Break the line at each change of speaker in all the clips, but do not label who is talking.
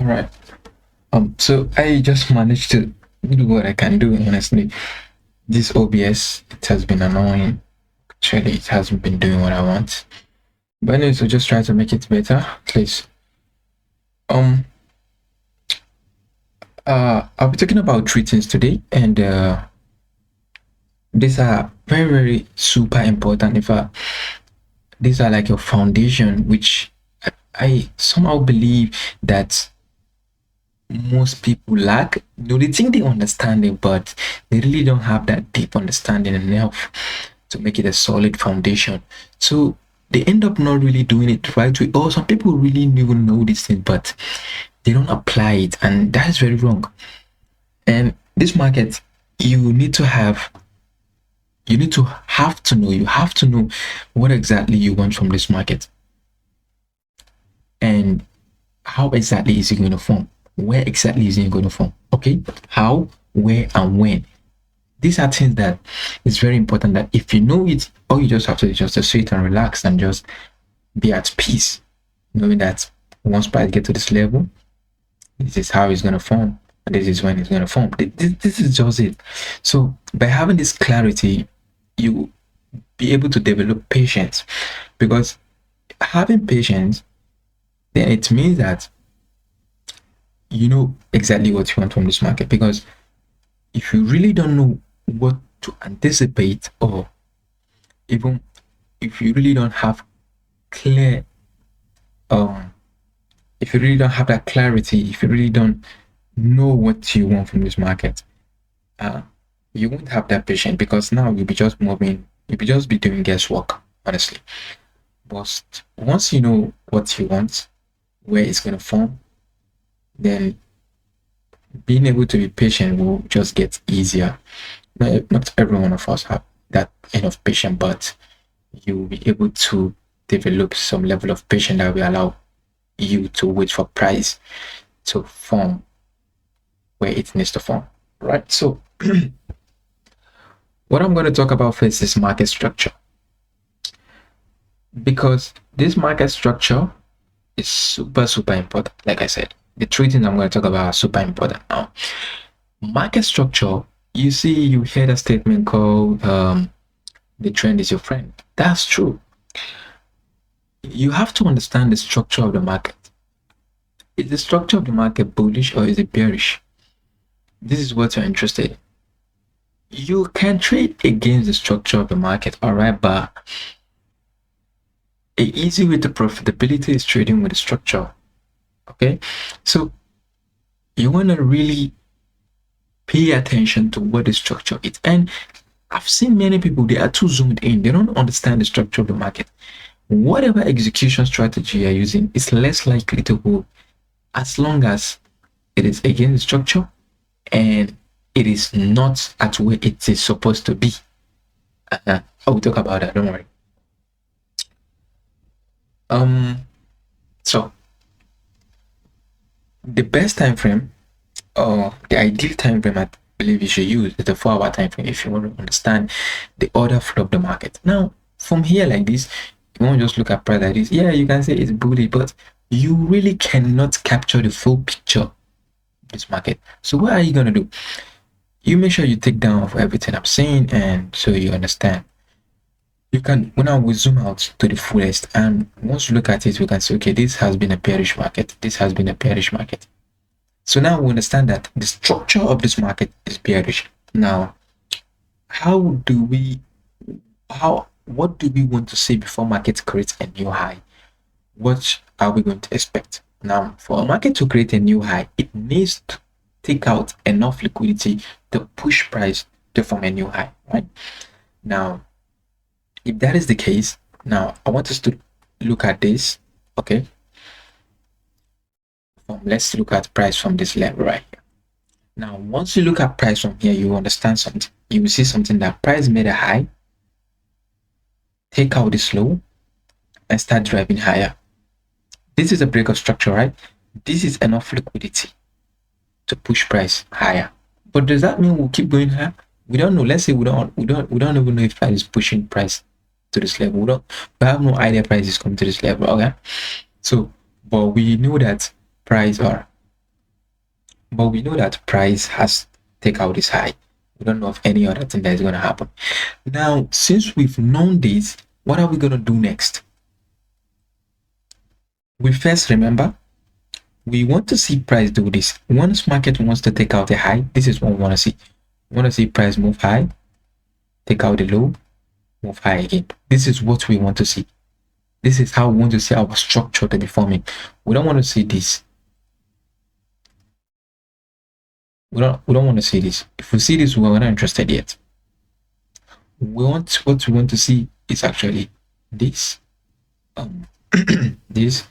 All right. So I just managed to do what I can do, honestly. This OBS, it has been annoying. Actually, it hasn't been doing what I want. But anyway, so just try to make it better, please. Um, I'll be talking about three things today, and these are very, very super important. In fact, these are like your foundation, which I somehow believe that most people lack. They think they understand it, but they really don't have that deep understanding enough to make it a solid foundation. So they end up not really doing it right way. Or some people really even know this thing, but they don't apply it, and that is very wrong. And this market, you need to have you need to have to know you have to know what exactly you want from this market, and how exactly is it going to form, where exactly is it going to form. Okay, how, where, and when. These are things that it's very important that if you know it, all you just have to do is just to sit and relax and just be at peace, knowing that once price get to this level, this is how it's going to form, and this is when it's going to form. This is just it. So by having this clarity, you be able to develop patience, because having patience, then it means that you know exactly what you want from this market. Because if you really don't know what to anticipate, or even if you really don't have clear if you really don't have that clarity, if you really don't know what you want from this market, you won't have that patience, because now you'll be just moving, you'll be just be doing guesswork, honestly. But once you know what you want, where it's going to form, then being able to be patient will just get easier. Not every one of us have that enough patience, but you will be able to develop some level of patience that will allow you to wait for price to form where it needs to form, right? So what I'm going to talk about first is market structure, because this market structure is super important. Like I said, the three things I'm going to talk about are super important. Now, market structure, you see, you hear a statement called the trend is your friend. That's true. You have to understand the structure of the market. Is the structure of the market bullish or is it bearish? This is what you're interested in. You can trade against the structure of the market, all right, but an easy way to profitability is trading with the structure. Okay, so you want to really pay attention to what the structure is. And I've seen many people, they are too zoomed in, they don't understand the structure of the market. Whatever execution strategy you're using is less likely to hold as long as it is against the structure and it is not at where it is supposed to be. I will talk about that, don't worry. So the best time frame, or the ideal time frame I believe you should use, is the 4-hour time frame if you want to understand the order flow of the market. Now, from here like this, you won't just look at price like this. Yeah, you can say it's bullish, but you really cannot capture the full picture of this market. So what are you gonna do? You make sure you take down for everything I'm saying, and so you understand. You can, when I will zoom out to the fullest, and once you look at it, we can say, okay, this has been a bearish market. This has been a bearish market. So now we understand that the structure of this market is bearish. Now, what do we want to see before market creates a new high? What are we going to expect? Now, for a market to create a new high, it needs to take out enough liquidity to push price to form a new high, right? Now, if that is the case, now I want us to look at this, okay? Let's look at price from this level right here. Now, once you look at price from here, you understand something. You will see something that price made a high, take out this low, and start driving higher. This is a break of structure, right? This is enough liquidity to push price higher. But does that mean we'll keep going higher? We don't know. Let's say we don't even know if price is pushing price to this level. We have no idea price is coming to this level. Okay, so but we know that price, or but we know that price has take out this high. We don't know of any other thing that is going to happen. Now, since we've known this, what are we going to do next? We first remember we want to see price do this. Once market wants to take out a high, this is what we want to see. We want to see price move high, take out the low, move high again. This is what we want to see. This is how we want to see our structure to be forming. We don't want to see this. We don't want to see this. If we see this, we're not interested yet. What we want to see is actually this, this,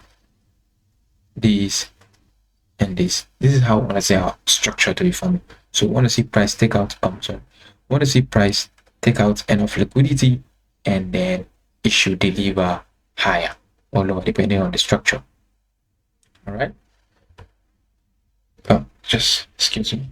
this, and this. This is how we want to see our structure to be forming. So we want to see price take out. We want to see price take out enough liquidity, and then it should deliver higher or lower depending on the structure. All right. Just excuse me.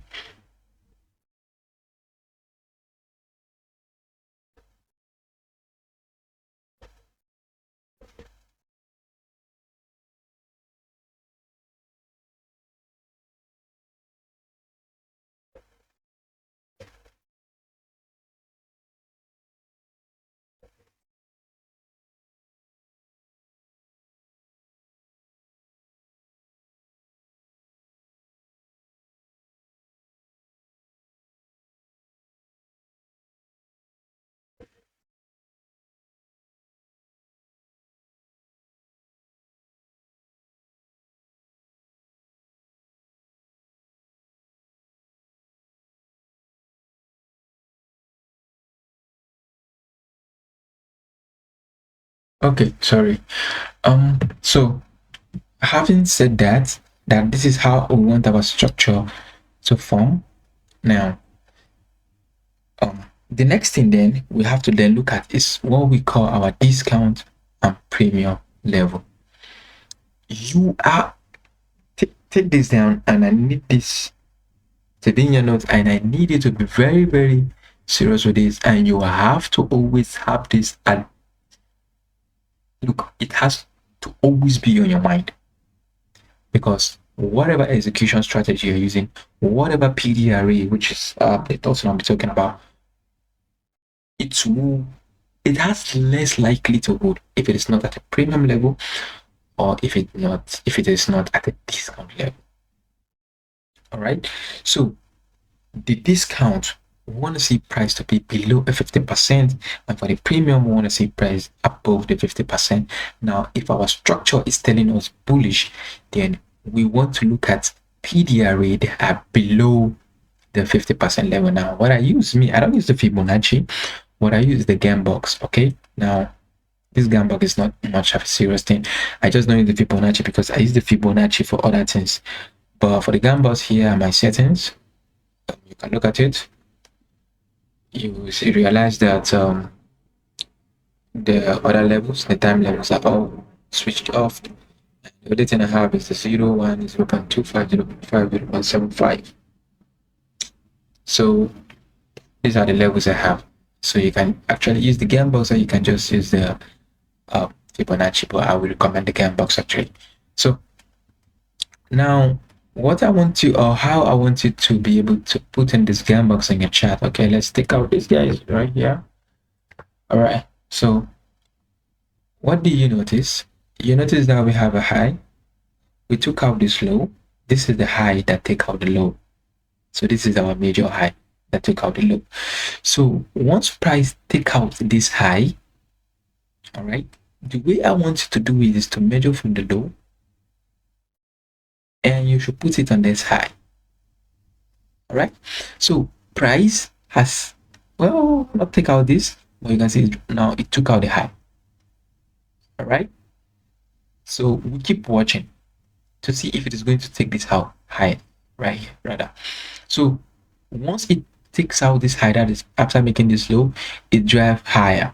Okay, sorry. So having said that this is how we want our structure to form. Now, the next thing then we have to then look at is what we call our discount and premium level. You are take this down, and I need this to be in your notes, and I need you to be very, very serious with this, and you have to always have this at look, it has to always be on your mind, because whatever execution strategy you're using, whatever PDRA, which is the thoughts I'll be talking about, it has less likely to hold if it is not at a premium level, or if it is not at a discount level. All right. So the discount, we want to see price to be below 50%, and for the premium, we want to see price above the 50%. Now, if our structure is telling us bullish, then we want to look at PDRA that are below the 50% level. Now, what I don't use the Fibonacci. What I use is the Gambox. Okay. Now, this Gambox is not much of a serious thing. I just don't use the Fibonacci because I use the Fibonacci for other things. But for the Gambox, here are my settings. You can look at it. You realize that the other levels, the time levels, are all switched off. The only thing I have is the 0, 1, 0 0.25, 0 0.5, 0 0.75. So these are the levels I have. So you can actually use the Gambox, or you can just use the Fibonacci, but I will recommend the Gambox actually. So now what I want you, or how I want you to be able to put in this Gambox in your chat. Okay, let's take out these guys right here. All right, so what do you notice? You notice that we have a high. We took out this low. This is the high that take out the low. So this is our major high that took out the low. So once price take out this high, all right, the way I want you to do it is to measure from the low, and you should put it on this high. All right, so price has, well, not take out this, but you can see now it took out the high. All right, so we keep watching to see if it is going to take this out high right here, rather. So once it takes out this high, that is after making this low, it drive higher.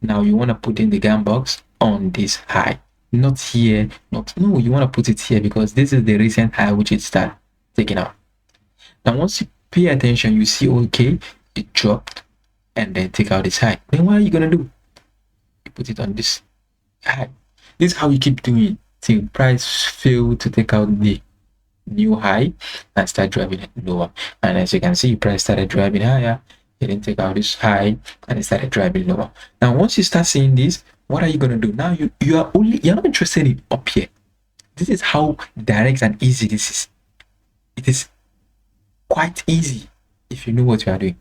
Now you want to put in the Gambox on this high, not here, no, you want to put it here because this is the recent high which it started taking out. Now once you pay attention, you see, okay, it dropped and then take out this high. Then what are you gonna do? You put it on this high. This is how you keep doing it till price fail to take out the new high and start driving it lower. And as you can see, price started driving higher. It didn't take out this high and it started driving lower. Now, once you start seeing this, what are you going to do? Now you're not interested in up here. This is how direct and easy this is. It is quite easy if you know what you are doing.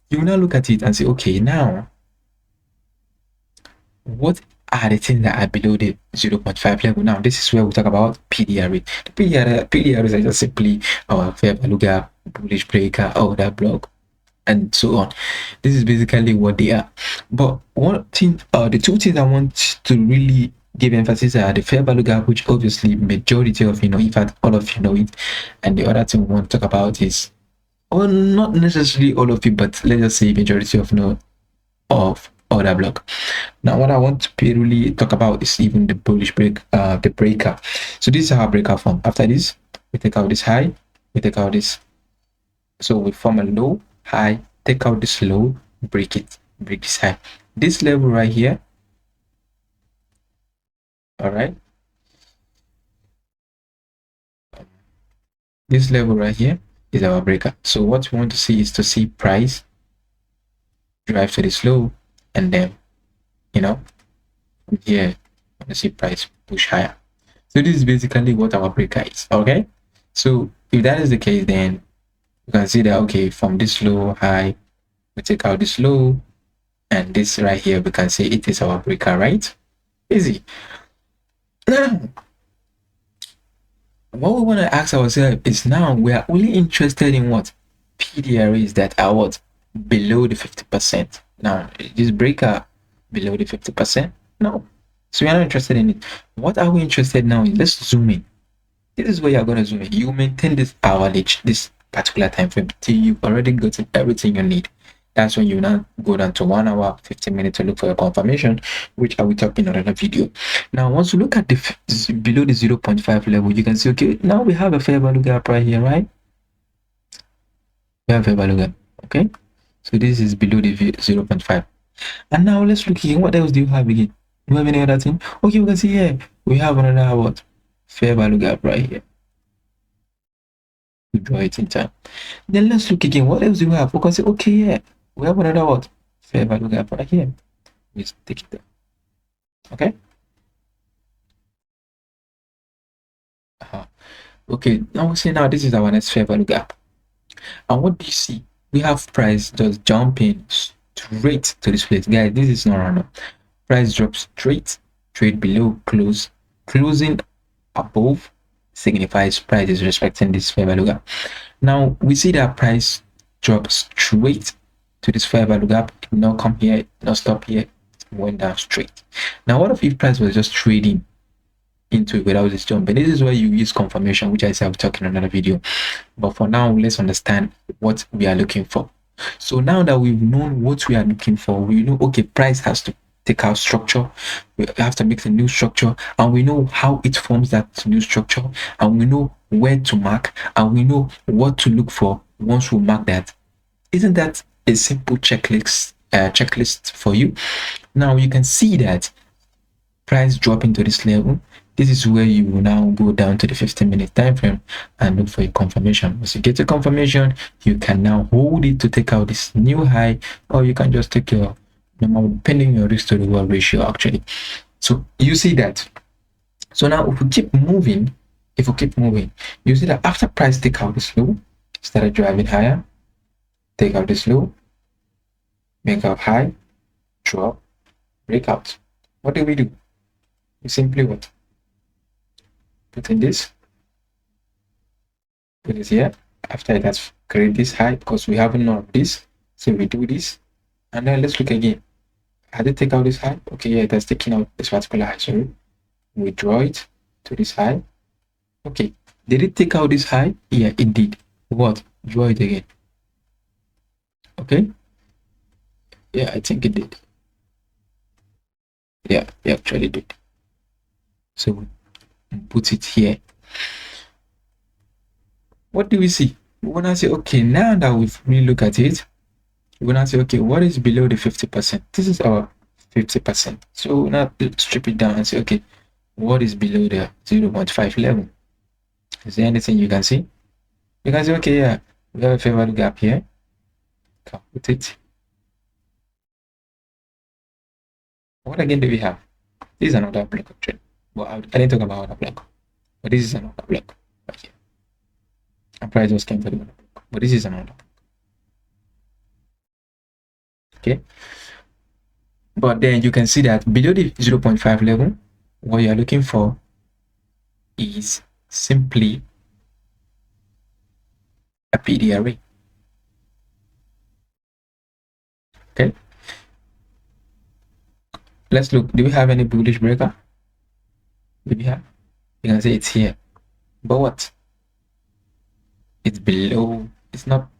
You will now look at it and say, okay, now what are the things that are below the 0.5 level? Now, this is where we talk about PDR rate. The PDR is just simply our fair value gap, bullish breaker, order block, and so on. This is basically what they are. But one thing, the two things I want to really give emphasis are the fair value gap, which obviously majority of in fact all of you know it, and the other thing we want to talk about is, or not necessarily all of you, but let's just say majority of of order block. Now, what I want to really talk about is even the bullish break, the breaker. So this is our breaker form. After this, we take out this high, we take out this. So we form a low, high, take out this low, break it, break this high. This level right here, all right. This level right here is our breaker. So what we want to see is to see price drive to this low, and then from here, I want to see price push higher. So this is basically what our breaker is. Okay. So if that is the case, then you can see that okay, from this low high, we take out this low, and this right here, we can say it is our breaker, right? Easy. Now, what we want to ask ourselves is, now we are only interested in what PDRs that are what below the 50%. Now, this breaker below the 50%? No. So we are not interested in it. What are we interested now in? Let's zoom in. This is where you're going to zoom in. You maintain this hourly, this particular time frame till you've already gotten everything you need. That's when you now go down to 1 hour 15 minutes to look for your confirmation, which I will talk in another video. Now, once you look at the below the 0.5 level, you can see, okay, now we have a fair value gap right here, right? We have a fair value gap, okay? So this is below the 0.5. And now let's look again. What else do you have again? Do you have any other thing? Okay, we can see here we have another what fair value gap right here. We draw it in time. Then let's look again. What else do you have? We can say, okay, yeah, we have another what fair value gap right here. Let's take it there. Okay. Okay, now we see, now this is our next fair value gap. And what do you see? We have price just jumping straight to this place. Guys, this is not random. Price drops straight, trade below, closing above signifies price is respecting this fair value gap. Now we see that price drops straight to this fair value gap, not come here, not stop here, went down straight. Now what if price was just trading into it without this jump? And this is where you use confirmation, which I said I'll talk in another video. But for now, let's understand what we are looking for. So now that we've known what we are looking for, we know, okay, price has to take out structure, we have to make a new structure, and we know how it forms that new structure, and we know where to mark, and we know what to look for once we mark that. Isn't that a simple checklist for you? Now you can see that price dropping to this level. This is where you will now go down to the 15-minute time frame and look for a confirmation. Once you get a confirmation, you can now hold it to take out this new high, or you can just take your normal, depending your risk to reward ratio actually. So you see that. So now if we keep moving, you see that after price take out this low, started driving higher, take out this low, make out high, drop, breakout. What do? We simply what? Put in this, put it here. After it has created this high, because we haven't known this, so we do this, and then let's look again. Had it take out this high? Okay, yeah, it has taken out this particular high. Sorry, we draw it to this high. Okay, did it take out this high? Yeah, it did. What? Draw it again. Okay, yeah, I think it did. Yeah, it actually did. So put it here. What do we see? We want to say, okay, now that we've really looked at it, we want to say, okay, what is below the 50%? This is our 50%. So now let's strip it down and say, okay, what is below the 0.5 level? Is there anything you can see? You can say, okay, yeah, we have a fair value gap here. Come with it. What again do we have? This is another block of trade. Well, I didn't talk about another block, but this is another block right here. And price just came to the block, but this is another. Okay. But then you can see that below the 0.5 level, what you're looking for is simply a PD array. Okay. Let's look. Do we have any bullish breaker? Do we have? You can say it's here. But what? It's below. It's not.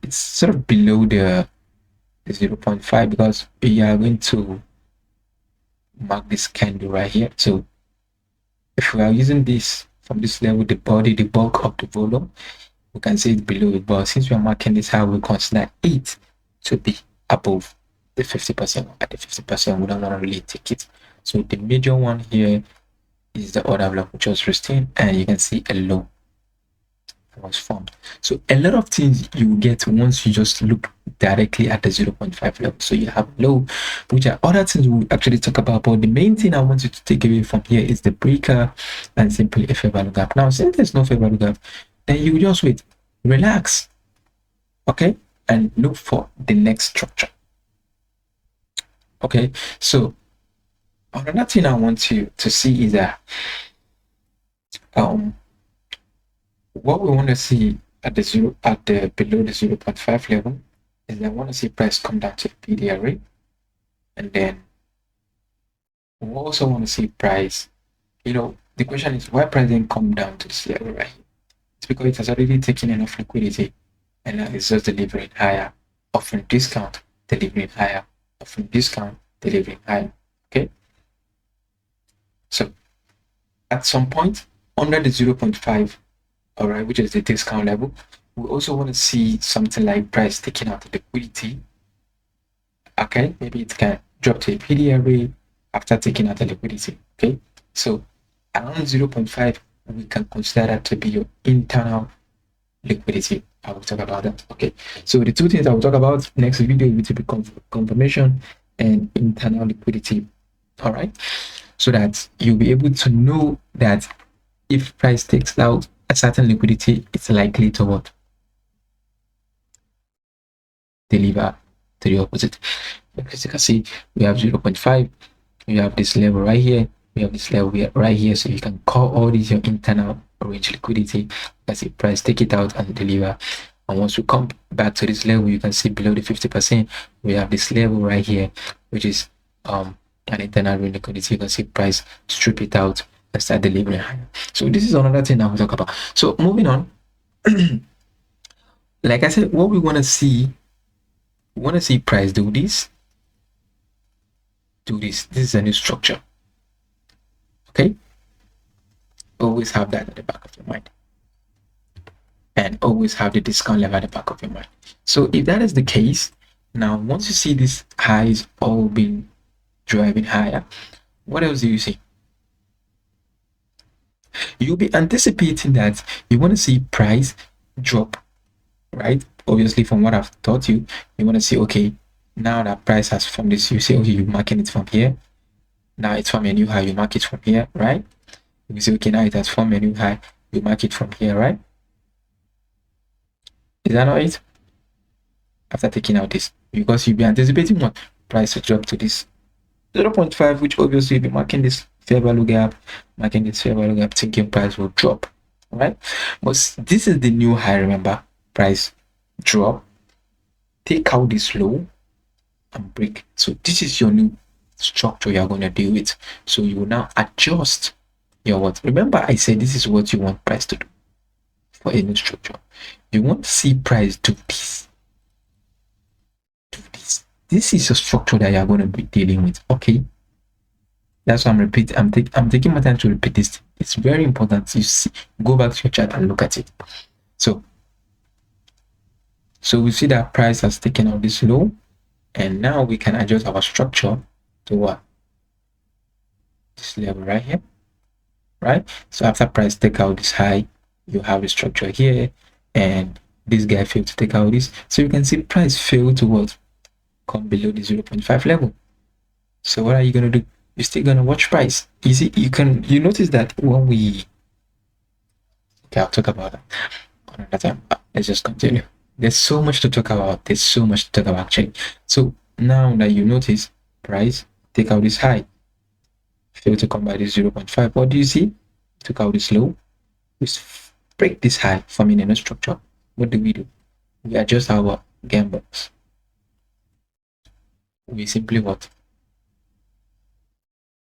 It's sort of below the 0.5 because we are going to mark this candle right here. So if we are using this from this level, the body, the bulk of the volume, we can say it's below it. But since we are marking this high, we consider it to be above the 50%. At the 50%, we don't want to really take it. So the major one here is the order block, which was resting, and you can see a low was formed. So a lot of things you get once you just look directly at the 0.5 level. So you have low, which are other things we'll actually talk about, but the main thing I want you to take away from here is the breaker and simply a fair value gap. Now, since there's no fair value gap, then you just wait, relax, okay, and look for the next structure. Okay, so another thing I want you to see is that what we want to see at the below the 0.5 level is I want to see price come down to the PD array, and then we also want to see price. The question is why price didn't come down to this level right here. It's because it has already taken enough liquidity, and now it's just delivering higher, offering discount, delivering higher, offering discount, delivering higher. Okay, so at some point under the 0.5, all right, which is the discount level, we also want to see something like price taking out the liquidity. Okay, maybe it can drop to a PD array after taking out the liquidity. Okay, so around 0.5, we can consider that to be your internal liquidity. I will talk about that. Okay, so the two things I will talk about next video will be confirmation and internal liquidity. All right, so that you'll be able to know that if price takes out a certain liquidity, it's likely to what? Deliver to the opposite. Because you can see we have 0.5, we have this level right here, we have this level right here, so you can call all these your internal range liquidity. As a price take it out and deliver. And once we come back to this level, you can see below the 50%, we have this level right here, which is an internal range liquidity. You can see price strip it out and start delivering higher. So this is another thing I will talk about. So moving on, like I said, what we want to see price do this. This is a new structure. Okay, always have that at the back of your mind, and always have the discount level at the back of your mind. So if that is the case, now once you see these highs all being driving higher, what else do you see? You'll be anticipating that you want to see price drop, right? Obviously, from what I've taught you, you want to see, okay, now that price has formed this, you say, okay, you're marking it from here. Now it's from a new high, you mark it from here, right? You say, okay, now it has formed a new high, you mark it from here, right? Is that not it? After taking out this, because you'll be anticipating what price to drop to this 0.5, which obviously you'll be marking this fair value gap, thinking price will drop, right? But this is the new high, remember, price drop, take out this low and break. So this is your new structure you're going to deal with. So you will now adjust your what? Remember I said this is what you want price to do for a new structure. You want to see price do this. This is a structure that you're going to be dealing with. Okay, that's why I'm repeating. I'm taking my time to repeat this. It's very important. You see, go back to your chart and look at it. So we see that price has taken out this low, and now we can adjust our structure to what? This level right here. right? So after price take out this high, you have a structure here, and this guy failed to take out this. So you can see price failed to what? Come below the 0.5 level. So what are you going to do? You're still going to watch price. You notice that when we, okay, I'll talk about that another time. Let's just continue. There's so much to talk about. There's so much to talk about actually. So now that you notice price take out this high, fail to come by this 0.5. What do you see? Took out this low. We break this high, forming a new structure. What do? We adjust our game box. We simply what?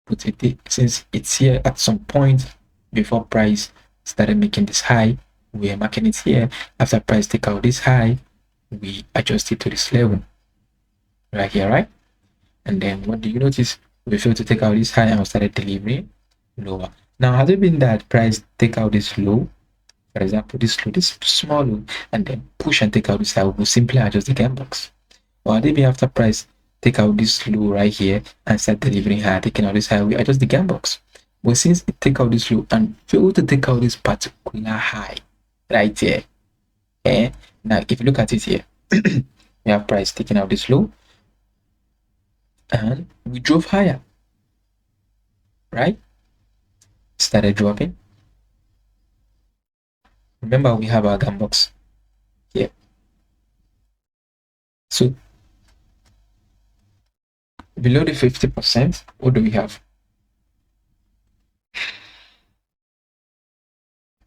Put it, since it's here at some point before price started making this high, we are marking it here. After price take out this high, we adjust it to this level right here, right? And then what do you notice? We failed to take out this high and we started delivering lower. Now, has it been that price take out this low, for example, this low, this small low, and then push and take out this high? We'll simply adjust the game box. Or has it been after price take out this low right here and start delivering high, taking out this high, we adjust the game box. But since it take out this low and fail to take out this particular high right here, now if you look at it here, we have price taking out this low and we drove higher, right? Started dropping. Remember, we have our gum box here. So below the 50%, what do we have?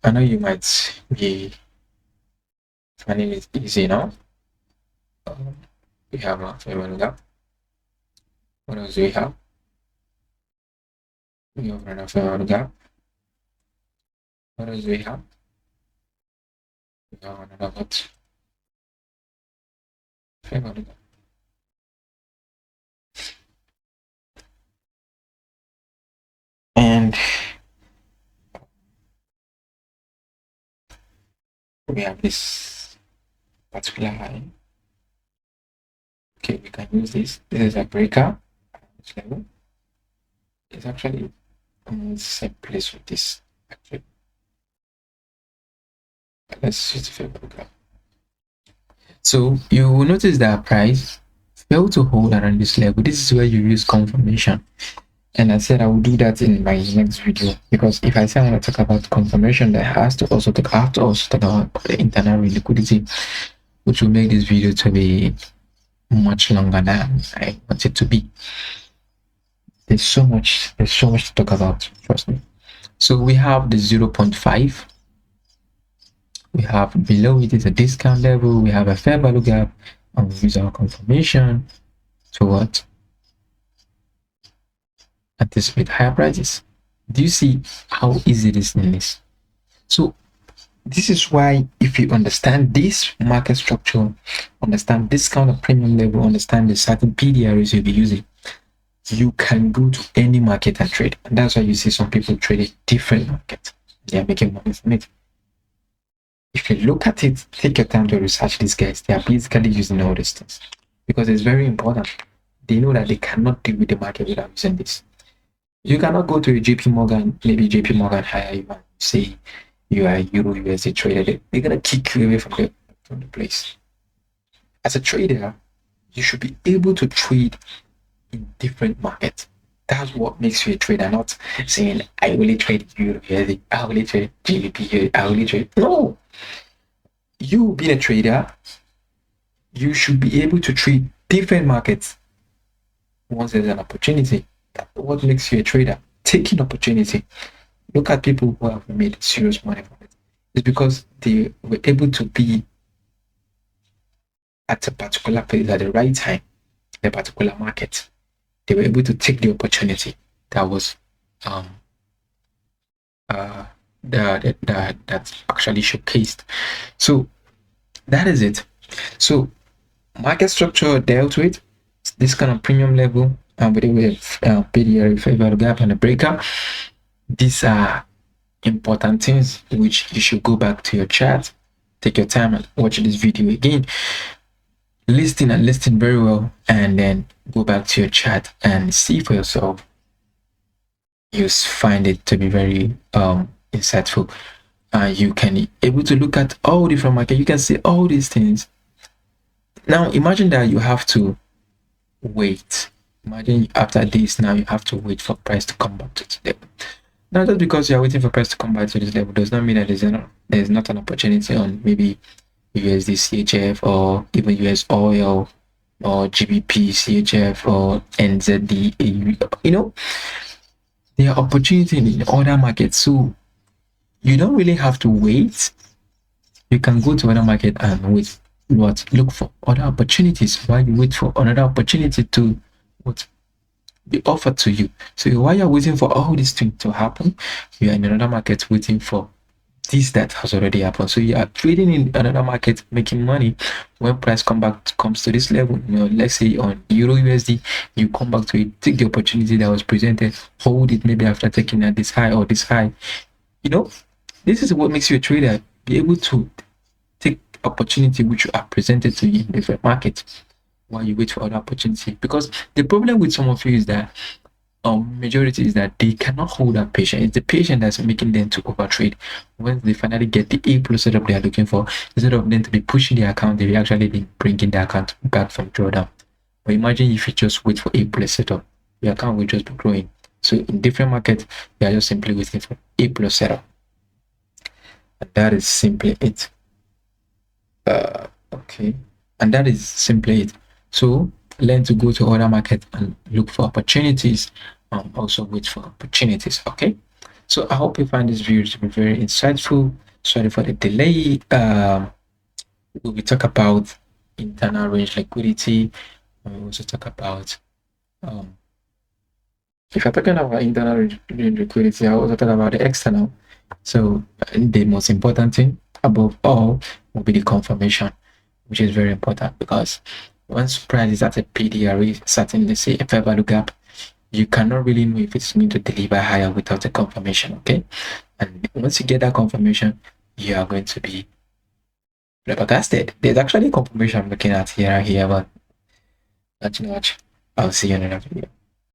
I know you might be finding it easy now. We have a favorable gap. What else do we have? We have another favorable gap. What else do we have? We have another what? Favorable gap. And we have this particular line. Okay, we can use this. This is a breaker. This level. It's actually in the same place with this. Actually, let's use the favorable gap. So you will notice that price fail to hold around this level. This is where you use confirmation. And I said I will do that in my next video, because if I say I want to talk about confirmation, I have to also talk about the internal liquidity, which will make this video to be much longer than I want it to be. There's so much to talk about, trust me. So we have the 0.5. We have below it is a discount level. We have a fair value gap, and we use our confirmation to what? Anticipate higher prices. Do you see how easy this thing is? So this is why, if you understand this market structure, understand this kind of premium level, understand the certain PDRs you'll be using, you can go to any market and trade. And that's why you see some people trading different markets. They are making money from it. If you look at it, take your time to research these guys. They are basically using all these things because it's very important. They know that they cannot deal with the market without using this. You cannot go to a JP Morgan, maybe JP Morgan hire you and say you are a Euro USD trader. They're gonna kick you away from the place. As a trader, you should be able to trade in different markets. That's what makes you a trader, not saying I only trade Euro USD, I only trade GBP, I only trade. No. You being a trader, you should be able to trade different markets once there's an opportunity. That's what makes you a trader. Taking opportunity. Look at people who have made serious money from it. It's because they were able to be at a particular place at the right time, in a particular market. They were able to take the opportunity that was that actually showcased. So that is it. So market structure dealt with this kind of premium level, and with PDR, favorable gap, and a breaker. These are important things which you should go back to your chart, take your time and watch this video again, listen very well, and then go back to your chart and see for yourself you find it to be very insightful. You can able to look at all different market. You can see all these things. Now imagine that you have to wait. Imagine after this, now you have to wait for price to come back to this level. Now, just because you are waiting for price to come back to this level does not mean that there's not an opportunity on maybe USD CHF or even US oil or GBP CHF or NZD. You know, there are opportunities in other markets, so you don't really have to wait. You can go to another market and wait. Look for other opportunities while you wait for another opportunity to what be offered to you. So while you're waiting for all these things to happen, you are in another market waiting for this that has already happened. So you are trading in another market, making money. When price comes to this level, you know, let's say on Euro USD, you come back to it, take the opportunity that was presented, hold it maybe after taking at this high or this high. You know, this is what makes you a trader. Be able to take opportunity which are presented to you in different markets while you wait for other opportunity. Because the problem with some of you is that majority is that they cannot hold that patience. It's the patience that's making them to overtrade. Once they finally get the A plus setup they are looking for, instead of them to be pushing their account, they will actually be bringing the account back from drawdown. But imagine if you just wait for A plus setup, your account will just be growing. So in different markets, they are just simply waiting for A plus setup. And that is simply it. Okay. And that is simply it. So learn to go to other market and look for opportunities and also wait for opportunities. Okay. So I hope you find this video to be very insightful. Sorry for the delay. We talk about internal range liquidity. And we also talk about if you're talking about internal range liquidity, I also talk about the external. So the most important thing above all will be the confirmation, which is very important because once price is at a PDRE, certainly say a fair value gap, you cannot really know if it's going to deliver higher without a confirmation. Okay, and once you get that confirmation, you are going to be flabbergasted. There's actually a confirmation I'm looking at here, but not too much. I'll see you in another video.